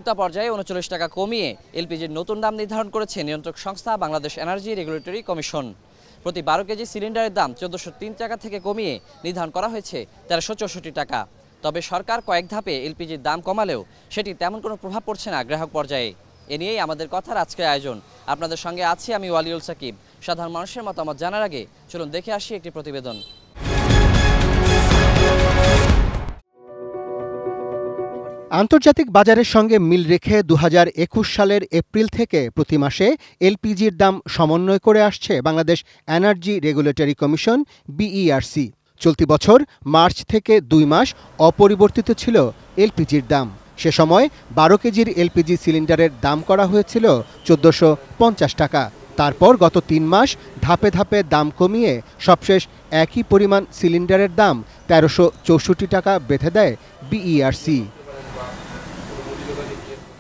ভোক্তা পর্যায়ে ৩৯ টাকা কমিয়ে এলপিজির নতুন দাম নির্ধারণ করেছে নিয়ন্ত্রক সংস্থা বাংলাদেশ এনার্জি রেগুলেটরি কমিশন। প্রতি 12 কেজি সিলিন্ডারের দাম ১৪০৩ টাকা থেকে কমিয়ে নির্ধারণ করা হয়েছে ১৩৬৪ টাকা। তবে সরকার কয়েক ধাপে এলপিজির দাম কমালেও সেটি তেমন কোনো প্রভাব পড়ছে না গ্রাহক পর্যায়ে। এ নিয়েই আমাদের কথার আজকের আয়োজন। আপনাদের সঙ্গে আছি আমি ওয়ালিউল সাকিব। সাধারণ মানুষের মতামত জানার আগে চলুন দেখে আসি একটি প্রতিবেদন। আন্তর্জাতিক বাজারের সঙ্গে মিল রেখে ২০২১ সালের এপ্রিল থেকে প্রতি মাসে এলপিজির দাম সমন্বয় করে আসছে Bangladesh energy regulatory commission BERC. চলতি বছর মার্চ থেকে ২ মাস অপরিবর্তিত ছিল এলপিজির দাম। সে সময় ১২ কেজির এলপিজি সিলিন্ডারের দাম করা হয়েছিল ১৪৫০ টাকা। তারপর গত ৩ মাস ধাপে ধাপে দাম কমিয়ে সবশেষ একই পরিমাণ সিলিন্ডারের দাম ১৩৬৪ টাকা বেঁধে দেয় বিইআরসি।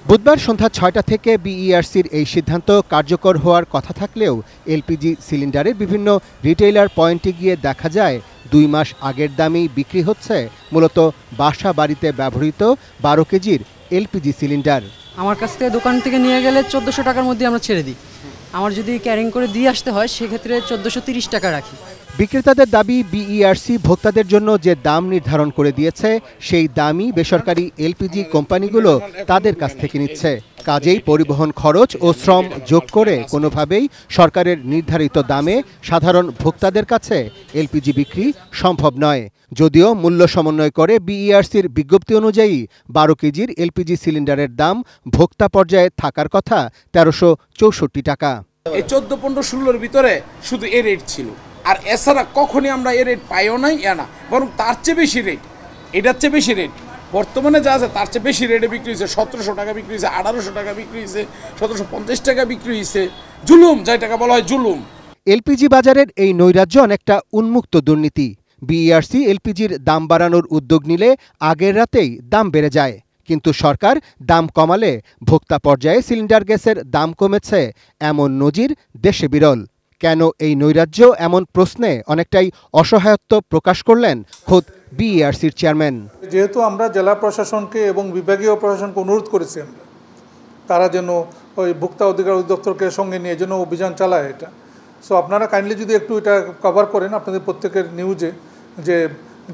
বুধবার সন্ধ্যা ৬টা থেকে বিইআরসির এই সিদ্ধান্ত কার্যকর হওয়ার কথা থাকলেও এলপিজি সিলিন্ডারের বিভিন্ন রিটেইলার পয়েন্টে গিয়ে দেখা যায় ২ মাস আগের দামেই বিক্রি হচ্ছে মূলত বাসা বাড়িতে ব্যবহৃত ১২ কেজির এলপিজি সিলিন্ডার। আমার কাছ থেকে দোকান থেকে নিয়ে গেলে ১৪০০ টাকার মধ্যে আমরা ছেড়ে দিই। আমার যদি ক্যারিং করে দিয়ে আসতে হয় সেক্ষেত্রে ১৪৩০ টাকা রাখি। বিক্রেতাদের দাবি, বিইআরসি ভোক্তাদের জন্য যে দাম নির্ধারণ করে দিয়েছে সেই দামই বেসরকারি এলপিজি কোম্পানিগুলো তাদের কাছ থেকে নিচ্ছে। কাজেই পরিবহন খরচ ও শ্রম যোগ করে কোনোভাবেই সরকারের নির্ধারিত দামে সাধারণ ভোক্তাদের কাছে এলপিজি বিক্রি সম্ভব নয়। যদিও মূল্য সমন্বয় করে বিইআরসির বিজ্ঞপ্তি অনুযায়ী ১২ কেজির এলপিজি সিলিন্ডারের দাম ভোক্তা পর্যায়ে থাকার কথা ১৩৬৪ টাকা। এই ১৪, ১৫, ১৬-র ভিতরে শুধু এ রেট ছিল, আর এছাড়া কখনই আমরা এ রেট পাইও নাই, না বরং তার চেয়ে বেশি রেট, এটার চেয়ে বেশি রেট বর্তমানে যা আছে তার চেয়ে বেশি রেটে বিক্রি হয়েছে। ১৭০০ টাকা বিক্রি হয়েছে, ১৮০০ টাকা বিক্রি হয়েছে, ১৭৫০ টাকা বিক্রি হয়েছে। জুলুম, যাই টাকা বলা হয় জুলুম। এলপিজি বাজারের এই নৈরাজ্য অনেকটা উন্মুক্ত দুর্নীতি। বিইআরসি এলপিজির দাম বাড়ানোর উদ্যোগ নিলে আগের রাতেই দাম বেড়ে যায়, কিন্তু সরকার দাম কমালে ভোক্তা পর্যায়ে সিলিন্ডার গ্যাসের দাম কমেছে এমন নজির দেশে বিরল। কেন এই নৈরাজ্য এমন প্রশ্নে অনেকটাই অসহায়ত্ব প্রকাশ করলেন খোদ বিইআরসির চেয়ারম্যান। যেহেতু আমরা জেলা প্রশাসনকে এবং বিভাগীয় প্রশাসনকে অনুরোধ করেছি আমরা তারা যেন ওই ভোক্তা অধিকার অধিদপ্তরকে সঙ্গে নিয়ে যেন অভিযান চালায় এটা। সো আপনারা কাইন্ডলি যদি একটু এটা কভার করেন আপনাদের প্রত্যেকের নিউজে, যে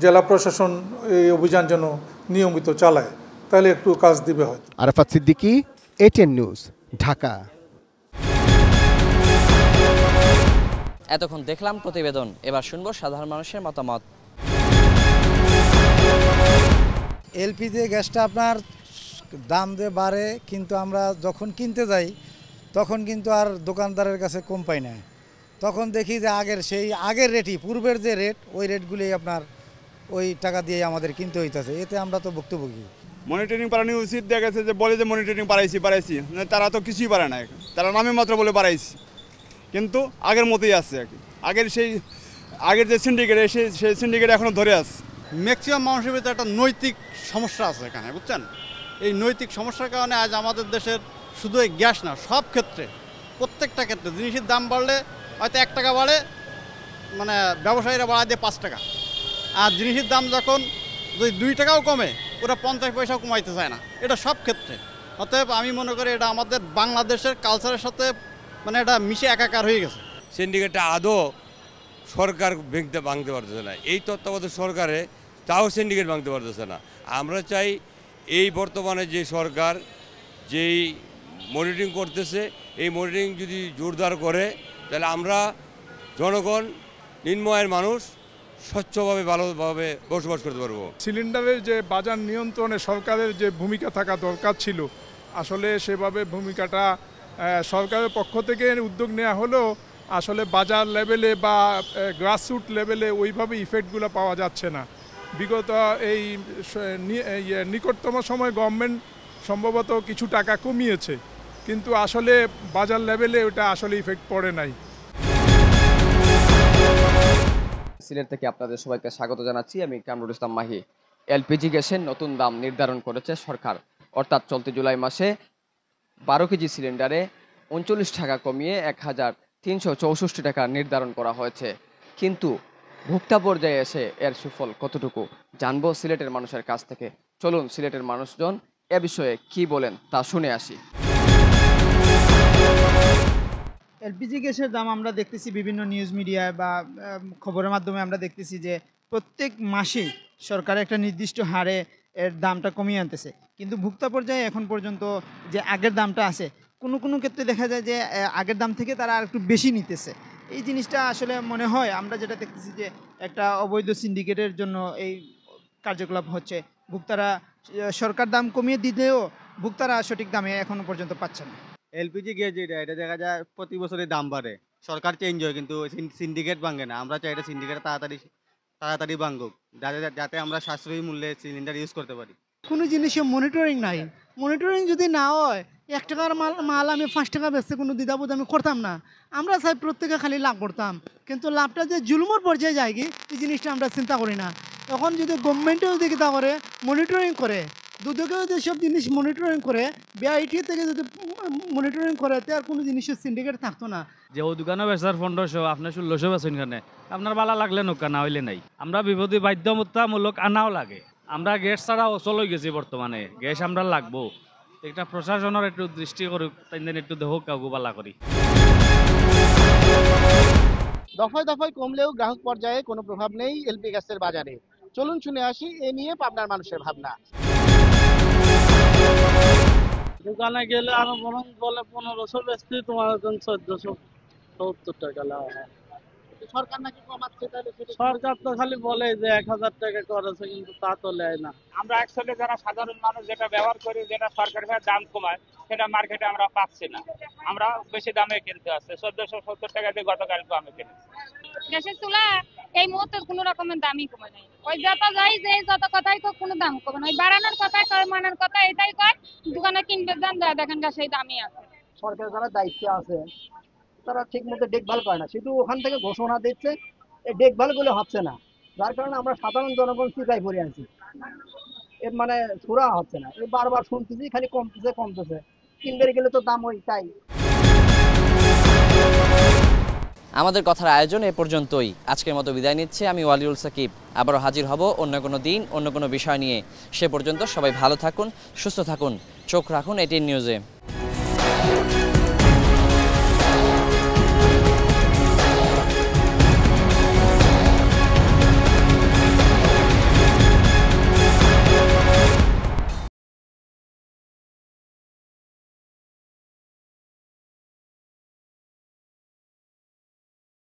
জেলা প্রশাসন এই অভিযান যেন নিয়মিত চালায়, তাহলে একটু কাজ দিবে হয়তো। Arafat Siddiqui, ATN news, Dhaka. এতক্ষণ দেখলাম প্রতিবেদন, এবার শুনবো সাধারণ মানুষের মতামত। এলপিজি গ্যাসটা আপনার দাম যে বাড়ে, কিন্তু আমরা যখন কিনতে যাই তখন কিন্তু আর দোকানদারের কাছে কম পাই না। তখন দেখি যে আগের রেটই, পূর্বের যে রেট, ওই রেটগুলি আপনার ওই টাকা দিয়ে আমাদের কিনতে হইতেছে। এতে আমরা তো ভুক্তভোগী। মনিটরিং বাড়ানো উচিত। দেখা গেছে যে বলে যে মনিটরিং বাড়াইছি, তারা তো কিছুই পারে না, তারা নামে মাত্র বলে বাড়াইছি, কিন্তু আগের মতোই আছে। আগের যে সিন্ডিকেট, সেই সিন্ডিকেট এখনো ধরে আছে। ম্যাক্সিমাম মানুষের ভিতরে একটা নৈতিক সমস্যা আছে এখানে, বুঝছেন? এই নৈতিক সমস্যার কারণে আজ আমাদের দেশের শুধু এই গ্যাস না, সব ক্ষেত্রে, প্রত্যেকটা ক্ষেত্রে জিনিসের দাম বাড়লে হয়তো ১ টাকা বাড়ে, মানে ব্যবসায়ীরা বাড়ায় দিয়ে ৫ টাকা। আর জিনিসের দাম যখন যদি ২ টাকাও কমে, ওরা ৫০ পয়সাও কমাইতে চায় না। এটা সব ক্ষেত্রে। অতএব আমি মনে করি এটা আমাদের বাংলাদেশের কালচারের সাথে মানে এটা মিশে একাকার হয়ে গেছে। সিন্ডিকেটটা আদৌ সরকার ভাঙতে পারতেছে না। এই তত্ত্বাবধায়ক সরকারে তাও সিন্ডিকেট ভাঙতে পারতেছে না। আমরা চাই এই বর্তমানে যে সরকার যেই মনিটরিং করতেছে, এই মনিটরিং যদি জোরদার করে, তাহলে আমরা জনগণ, নিম্ন আয়ের মানুষ স্বচ্ছভাবে ভালোভাবে বসবাস করতে পারবো। সিলিন্ডারের যে বাজার নিয়ন্ত্রণে সরকারের যে ভূমিকা থাকা দরকার ছিল, আসলে সেভাবে ভূমিকাটা সরকারের পক্ষ থেকে উদ্যোগ নেওয়া হলেও আসলে বাজার লেভেলে বা গ্রাসরুট লেভেলে ওইভাবে ইফেক্টগুলো পাওয়া যাচ্ছে না। বিগত এই নিকটতম সময় গভর্নমেন্ট সম্ভবত কিছু টাকা কমিয়েছে, কিন্তু আসলে বাজার লেভেলে ওটা আসলে ইফেক্ট পড়ে নাই। সিলেট থেকে আপনাদের সবাইকে স্বাগত জানাচ্ছি, আমি কামরুল ইসলাম মাহি। এলপিজি গ্যাসের নতুন দাম নির্ধারণ করেছে সরকার, অর্থাৎ চলতি জুলাই মাসে 12 কেজি সিলিন্ডারে ৩৯ টাকা কমিয়ে ১,৩৬৪ টাকা নির্ধারণ করা হয়েছে। কিন্তু ভোক্তা পর্যায়ে এসে এর সুফল কতটুকু জানবো সিলেটের মানুষের কাছ থেকে। চলুন সিলেটের মানুষজন এ বিষয়ে কি বলেন তা শুনে আসি। এলপিজি গ্যাসের দাম আমরা দেখতেছি বিভিন্ন নিউজ মিডিয়ায় বা খবরের মাধ্যমে আমরা দেখতেছি যে প্রত্যেক মাসেই সরকার একটা নির্দিষ্ট হারে এর দামটা কমিয়ে আনতেছে, কিন্তু ভোক্তা পর্যায়ে এখন পর্যন্ত যে আগের দামটা আছে কোনো ক্ষেত্রে দেখা যায় যে আগের দাম থেকে তারা আর একটু বেশি নিতেছে। এই জিনিসটা আসলে মনে হয় আমরা যেটা দেখতেছি যে একটা অবৈধ সিন্ডিকেটের জন্য এই কার্যকলাপ হচ্ছে। ভোক্তারা সরকার দাম কমিয়ে দিলেও ভোক্তারা সঠিক দামে এখনো পর্যন্ত পাচ্ছে না। এলপিজি গ্যাস এটা দেখা যায় প্রতি বছরই দাম বাড়ে, সরকার চেঞ্জ হয় কিন্তু সিন্ডিকেট ভাঙে না। আমরা চাই এটা সিন্ডিকেট তাড়াতাড়ি ভাঙুক, যাতে আমরা সাশ্রয়ী মূল্যে সিলিন্ডার ইউজ করতে পারি। কোনো জিনিসে মনিটরিং নাই, মনিটরিং যদি না হয় 1 টাকার মাল আমি 5 টাকা বেচতে কোনো দ্বিধাবোধ আমি করতাম না। আমরা চাই প্রত্যেকে খালি লাভ করতাম, কিন্তু লাভটা যে জুলুমের পর্যায়ে যায় কি এই জিনিসটা আমরা চিন্তা করি না। তখন যদি গভর্নমেন্টেও যদি তা করে মনিটরিং করে, দুদকেও যদি সব জিনিস মনিটরিং করে, বিআইটি থেকে যদি মনিটরিং করে, তে আর কোনো জিনিসের সিন্ডিকেট থাকতো না। যে ও দোকানে বেচার 1500 আপনার 1600 বেচেন কেন? আপনার বালা লাগলে নৌকা না হইলে নাই। আমরা বিপদে বাধ্যতামূলক আনাও লাগে। আমরা গ্যাস ছাড়া অচল হয়ে গেছি বর্তমানে, গ্যাস আমরা লাগবো। একটা প্রশাসনের একটু দৃষ্টি করুক, তাই একটু দেহ কাউকে বালা করি। দফায় দফায় কমলেও গ্রাহক পর্যায়ে কোনো প্রভাব নেই এলপি গ্যাসের বাজারে। চলুন শুনে আসি এ নিয়ে পাবনার মানুষের ভাবনা। দোকানে গেলে আরো বরং বলে 1500 বেচতে, তোমার 1470 টাকা লাগে। সরকার নাকি কমাচ্ছে, তাহলে সরকার তো খালি বলে যে 1000 টাকা করেছে, কিন্তু তা তো নেয় না। আমরা অ্যাকচুয়ালি যারা সাধারণ মানুষ যেটা ব্যবহার করি, যেটা সরকার দাম কমায়, সেটা মার্কেটে আমরা পাচ্ছি না। আমরা বেশি দামে কিনতে আসছে, 1470 টাকা দিয়ে গতকালকে আমি কিনেছি। গ্যাসের চুলা এই মুহূর্তে কোনো রকমের দামই কমে নাই। ওই যত যাই যে যত কথাই কয় কোনো দাম কমে না। ওই বাড়ানোর কথা কয়, মানার কথা এটাই কয়, দোকানে কিনবে যান দেখেন গা সেই দামই আছে। সরকার যারা দায়িত্বে আছে তারা ঠিক মতো দেখভাল করে না, শুধু ওখান থেকে ঘোষণা দিচ্ছে, এই দেখভাল গুলো হচ্ছে না, যার কারণে আমরা সাধারণ জনগণ চিন্তায় পড়ে আছি। এর মানে সুরা হচ্ছে না, এই বারবার শুনতেছি খালি কমতেছে, কিনতে গেলে তো দাম ওই তাই। আমাদের কথার আয়োজন এ পর্যন্তই। আজকের মতো বিদায় নিচ্ছে আমি ওয়ালিউল সাকিব। আবারও হাজির হব অন্য কোনো দিন অন্য কোনো বিষয় নিয়ে। সে পর্যন্ত সবাই ভালো থাকুন, সুস্থ থাকুন, চোখ রাখুন এটিএন নিউজে।